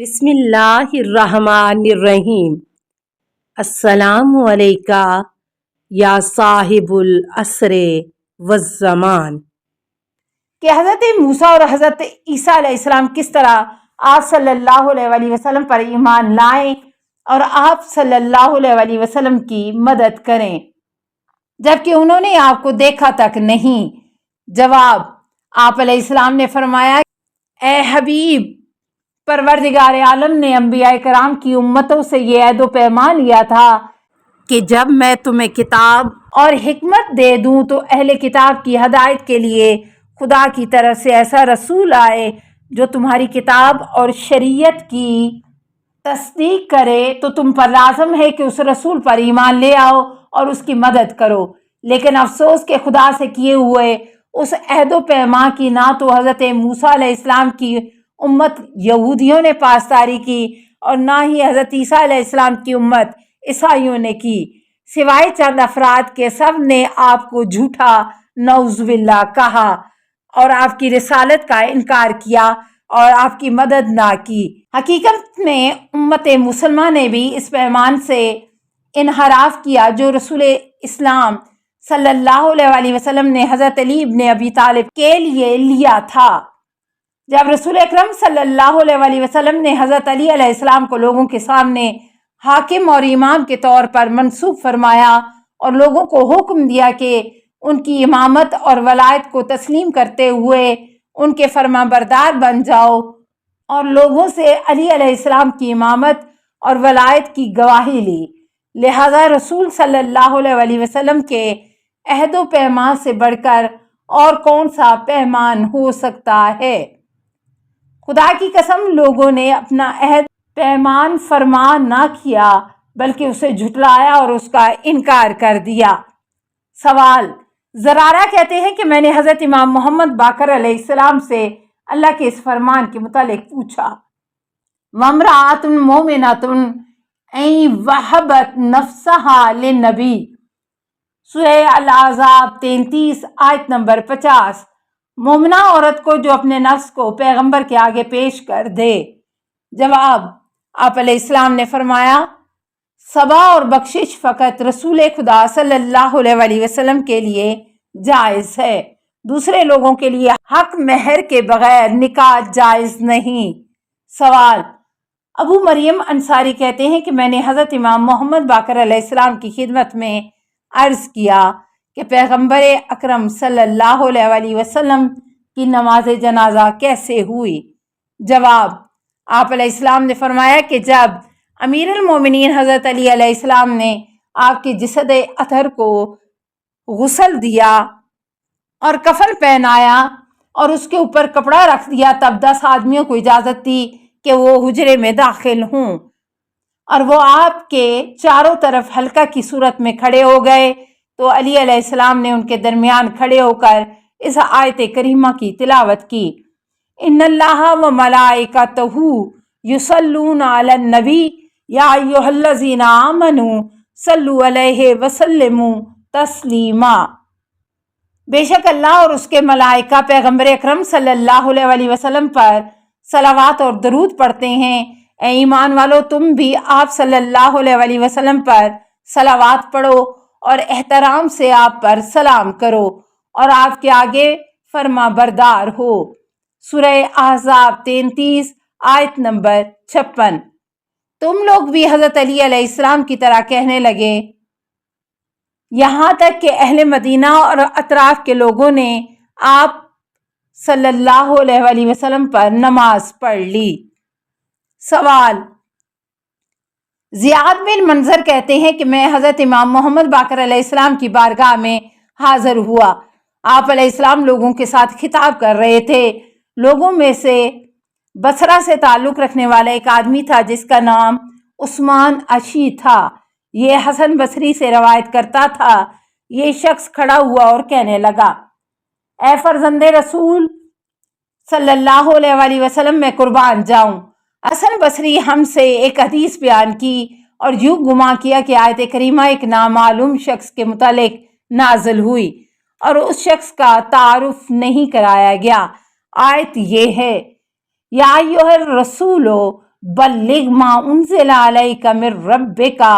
بسم اللہ الرحمن الرحیم۔ السلام علیکہ یا صاحب العصر والزمان۔ کہ حضرت موسیٰ اور حضرت عیسیٰ علیہ السلام کس طرح آپ صلی اللہ علیہ وآلہ وسلم پر ایمان لائیں اور آپ صلی اللہ علیہ وآلہ وسلم کی مدد کریں جبکہ انہوں نے آپ کو دیکھا تک نہیں۔ جواب: آپ علیہ السلام نے فرمایا، اے حبیب، پروردگار عالم نے انبیاء کرام کی امتوں سے یہ عہد و پیمان لیا تھا کہ جب میں تمہیں کتاب اور حکمت دے دوں تو اہل کتاب کی ہدایت کے لیے خدا کی طرف سے ایسا رسول آئے جو تمہاری کتاب اور شریعت کی تصدیق کرے تو تم پر لازم ہے کہ اس رسول پر ایمان لے آؤ اور اس کی مدد کرو۔ لیکن افسوس کہ خدا سے کیے ہوئے اس عہد و پیمان کی نہ تو حضرت موسیٰ علیہ السلام کی امت یہودیوں نے پاسداری کی اور نہ ہی حضرت عیسیٰ علیہ السلام کی امت عیسائیوں نے کی، سوائے چند افراد کے سب نے آپ کو جھوٹا نعوذ باللہ کہا اور آپ کی رسالت کا انکار کیا اور آپ کی مدد نہ کی۔ حقیقت میں امت مسلمہ نے بھی اس پیمان سے انحراف کیا جو رسول اسلام صلی اللہ علیہ وآلہ وسلم نے حضرت علی ابن ابی طالب کے لیے لیا تھا۔ جب رسول اکرم صلی اللہ علیہ وآلہ وسلم نے حضرت علی علیہ السلام کو لوگوں کے سامنے حاکم اور امام کے طور پر منصوب فرمایا اور لوگوں کو حکم دیا کہ ان کی امامت اور ولایت کو تسلیم کرتے ہوئے ان کے فرما بردار بن جاؤ اور لوگوں سے علی علیہ السلام کی امامت اور ولایت کی گواہی لی، لہذا رسول صلی اللہ علیہ وآلہ وسلم کے عہد و پیمان سے بڑھ کر اور کون سا پیمان ہو سکتا ہے؟ خدا کی قسم، لوگوں نے اپنا عہد پیمان فرمان نہ کیا بلکہ اسے جھٹلایا اور اس کا انکار کر دیا۔ سوال: زرارہ کہتے ہیں کہ میں نے حضرت امام محمد باقر علیہ السلام سے اللہ کے اس فرمان کے متعلق پوچھا، وَامْرَأَةٌ مُؤْمِنَةٌ اِن وَهَبَتْ نَفْسَهَا لِلنَّبِيِّ، سورہ الاحزاب 33 آیت نمبر 50۔ مومنہ عورت کو جو اپنے نفس کو پیغمبر کے آگے پیش کر دے۔ جواب: آپ علیہ السلام نے فرمایا، صبا اور بخشش فقط رسول خدا صلی اللہ علیہ وآلہ وسلم کے لیے جائز ہے، دوسرے لوگوں کے لیے حق مہر کے بغیر نکاح جائز نہیں۔ سوال: ابو مریم انصاری کہتے ہیں کہ میں نے حضرت امام محمد باقر علیہ السلام کی خدمت میں عرض کیا کہ پیغمبر اکرم صلی اللہ علیہ وآلہ وسلم کی نماز جنازہ کیسے ہوئی؟ جواب: آپ علیہ السلام نے فرمایا کہ جب امیر المومنین حضرت علی علیہ السلام نے آپ کے جسد اطہر کو غسل دیا اور کفن پہنایا اور اس کے اوپر کپڑا رکھ دیا، تب 10 آدمیوں کو اجازت دی کہ وہ حجرے میں داخل ہوں اور وہ آپ کے چاروں طرف حلقہ کی صورت میں کھڑے ہو گئے تو علی علیہ السلام نے ان کے درمیان کھڑے ہو کر اس آیت کریمہ کی تلاوت کی، ان اللہ و ملائکتہ یصلون علی النبی یا ایھا الذین آمنوا صلوا علیہ وسلموا تسلیما۔ بے شک اللہ اور اس کے ملائکہ پیغمبر اکرم صلی اللہ علیہ وآلہ وسلم پر صلوات اور درود پڑھتے ہیں۔ اے ایمان والو، تم بھی آپ صلی اللہ علیہ وآلہ وسلم پر صلوات پڑھو اور احترام سے آپ پر سلام کرو اور آپ کے آگے فرما بردار ہو۔ سورہ احزاب 33 آیت نمبر 56۔ تم لوگ بھی حضرت علی علیہ السلام کی طرح کہنے لگے، یہاں تک کہ اہل مدینہ اور اطراف کے لوگوں نے آپ صلی اللہ علیہ وآلہ وسلم پر نماز پڑھ لی۔ سوال: زیاد بن منظر کہتے ہیں کہ میں حضرت امام محمد باقر علیہ السلام کی بارگاہ میں حاضر ہوا، آپ علیہ السلام لوگوں کے ساتھ خطاب کر رہے تھے۔ لوگوں میں سے بصرہ سے تعلق رکھنے والا ایک آدمی تھا جس کا نام عثمان عشی تھا، یہ حسن بصری سے روایت کرتا تھا۔ یہ شخص کھڑا ہوا اور کہنے لگا، اے فرزند رسول صلی اللہ علیہ وآلہ وسلم، میں قربان جاؤں۔ حسن بصری ہم سے ایک حدیث بیان کی اور یوں گمان کیا کہ آیت کریمہ ایک نامعلوم شخص کے متعلق نازل ہوئی اور اس شخص کا تعارف نہیں کرایا گیا۔ آیت یہ ہے، یا ایھا الرسول बल्लिग मा उनज़िला अलैका मिर रब्बिका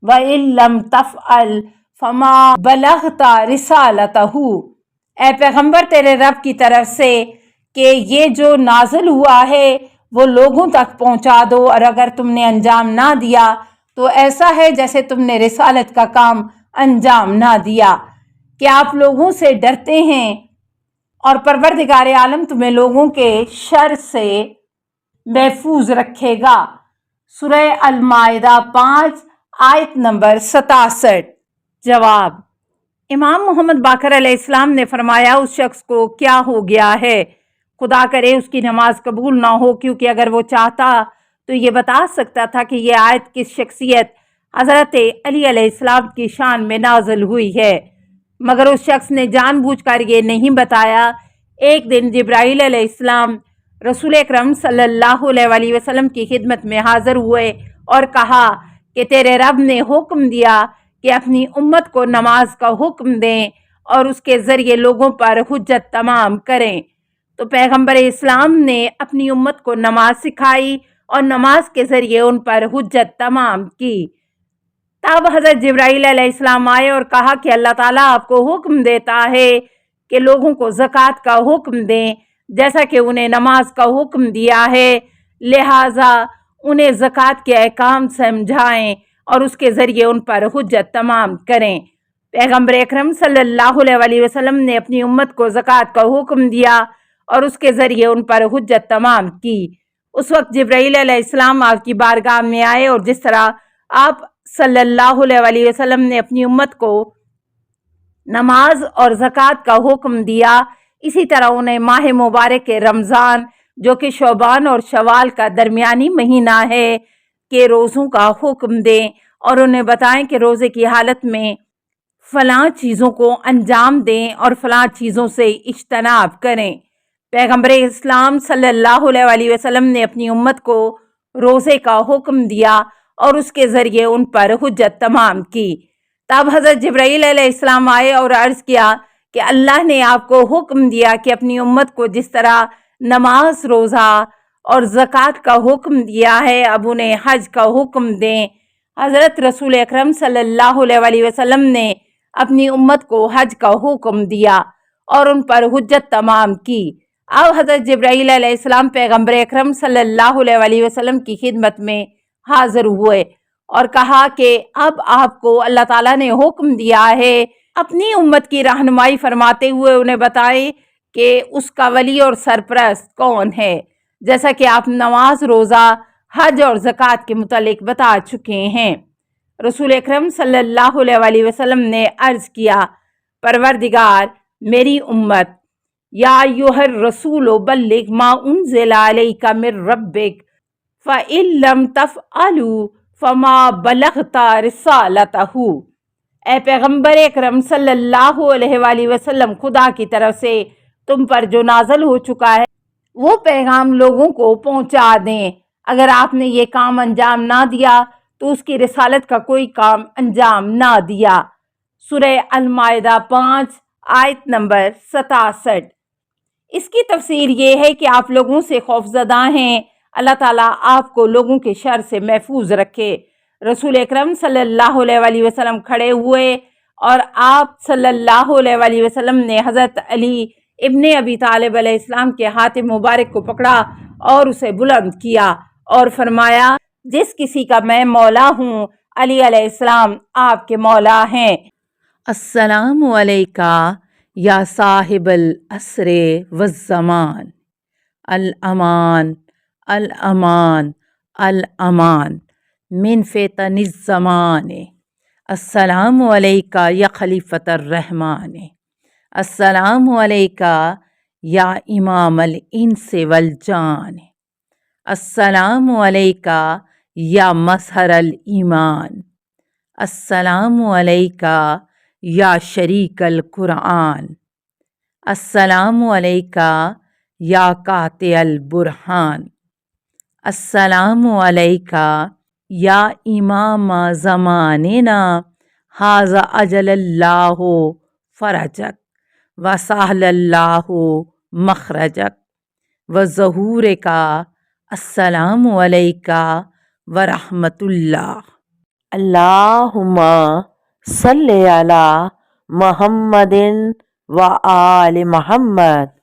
व इल्लम तफ़अल फमा बलग़ता रिसालतहू। ए पैगंबर, तेरे रब की तरफ से कि ये जो नाजिल हुआ है वो लोगों तक पहुंचा दो, और अगर तुमने अंजाम ना दिया तो ऐसा है जैसे तुमने रिसालत का काम अंजाम ना दिया। कि आप लोगों से डरते हैं और परवरदिगार आलम तुम्हें लोगों के शर से महफूज रखेगा। सूरह अल-माइदा 5 आयत नंबर 67। जवाब: इमाम मोहम्मद बाकर अलैहिस्सलाम ने फरमाया, उस शख्स को क्या हो गया है, खुदा करे उसकी नमाज कबूल ना हो, क्योंकि अगर वो चाहता तो ये बता सकता था कि ये आयत किस शख्सियत हज़रत अली अलैहिस्सलाम की शान में नाज़िल हुई है, मगर उस शख्स ने जानबूझकर ये नहीं बताया। एक दिन जिब्राईल अलैहिस्सलाम रसूल अकरम सल्लल्लाहु अलैहि वसल्लम की खिदमत में हाज़िर हुए और कहा कि तेरे रब ने हुक्म दिया कि अपनी उम्मत को नमाज का हुक्म दें और उसके ज़रिए लोगों पर हुज्जत तमाम करें। तो पैगंबर इस्लाम ने अपनी उम्मत को नमाज सिखाई और नमाज के ज़रिए उन पर हुज्जत तमाम की। तब हज़रत जिब्राईल अलैहिस्सलाम आए और कहा कि अल्लाह ताला आपको हुक्म देता है कि लोगों को ज़कात का हुक्म दें जैसा कि उन्हें नमाज का हुक्म दिया है, लिहाजा उन्हें ज़कात के अहकाम समझाएं और उसके ज़रिए उन पर हुज्जत तमाम करें। पैगंबर अकरम सल्लल्लाहु अलैहि वसल्लम ने अपनी उम्मत को ज़कात का हुक्म दिया और उसके ज़रिए उन पर हुज्जत तमाम की। उस वक्त जिब्राईल अलैहिस्सलाम आपकी बारगाह में आए और जिस तरह आप सल्लल्लाहु अलैहि वसल्लम ने अपनी उम्मत को नमाज और ज़कात का हुक्म दिया, इसी तरह उन्हें माह मुबारक रमज़ान, जो कि शौबान और शवाल का दरमियानी महीना है, के रोज़ों का हुक्म दें और उन्हें बताएं कि रोज़े की हालत में फ़लाँ चीज़ों को अंजाम दें और फ़लाँ चीज़ों से इज्तनाब करें। पैगंबर इस्लाम सल्लल्लाहु अलैहि वसल्लम ने अपनी उम्मत को रोज़े का हुक्म दिया और उसके ज़रिए उन पर हुज्जत तमाम की। तब हज़रत जिब्राईल अलैहिस्सलाम आए और अर्ज़ किया कि अल्लाह ने आपको हुक्म दिया कि अपनी उम्मत को जिस तरह नमाज, रोज़ा और ज़कात का हुक्म दिया है, अब उन्हें हज का हुक्म दें। हज़रत रसूल अकरम सल्लल्लाहु अलैहि वसल्लम ने अपनी उम्मत को हज का हुक्म दिया और उन पर हुज्जत तमाम की। अब हज़रत जिब्राईल अलैहिस्सलाम पैगंबर अकरम सल्लल्लाहु अलैहि वसल्लम की खिदमत में हाज़िर हुए और कहा कि अब आपको अल्लाह ताला ने हुक्म दिया है, अपनी उम्मत की रहनुमाई फरमाते हुए उन्हें बताएं कि उसका वली और सरपरस्त कौन है, जैसा कि आप नमाज, रोज़ा, हज और ज़कात के मुतालिक बता चुके हैं। रसूल अकरम सल्लल्लाहु अलैहि वसल्लम ने अर्ज़ किया, परवरदिगार, मेरी उम्मत, या अय्युहर रसूल बल्लिग मा उनज़िला अलैका मिर रब्बिक फ़इल्लम तफ़अलू फमा बलग़ता रिसालतहू। ए पैगंबर अकरम सल्लल्लाहु अलैहि वसल्लम, खुदा की तरफ से तुम पर जो नाज़िल हो चुका है वो पैगाम लोगों को पहुंचा दें। अगर आपने ये काम अंजाम ना दिया तो उसकी रिसालत का कोई काम अंजाम ना दिया। सूरह अल-माइदा 5 आयत नंबर 67। इसकी तफसीर ये है कि आप लोगों से खौफज़दा हैं, अल्लाह ताला आपको लोगों के शर से महफूज रखे। रसूल अकरम सल्लल्लाहु अलैहि वसल्लम खड़े हुए और आप सल्लल्लाहु अलैहि वसल्लम ने हज़रत अली इब्ने अबी तालिब अलैहिस्सलाम के हाथ मुबारक को पकड़ा और उसे बुलंद किया और फरमाया, जिस किसी का मैं मौला हूँ, अली अलैहिस्सलाम आपके मौला हैं। अस्सलामु अलैका या साहिबल असरे वज़्ज़मान, अल अमान अल अमान अल अमान मिन फ़ितनिज़ ज़माने। अस्सलामु अलैका या खलीफतर रहमान, अस्सलामु अलैका या इमामल इंस वल जान, अस्सलामु अलैका या मज़हरल ईमान, अस्सलामु अलैका या शरीकल कुरान, अस्सलामु अलैका या कातिल बुरहान, अस्सलामु अलैका या इमाम ज़मानिना हाज़ा अजलल्लाहु फ़रजक व सहलल्लाहु मखरजक व ज़हूर का السلام علیکہ ورحمۃ اللہ۔ اللہم صلی علی محمد و آل محمد۔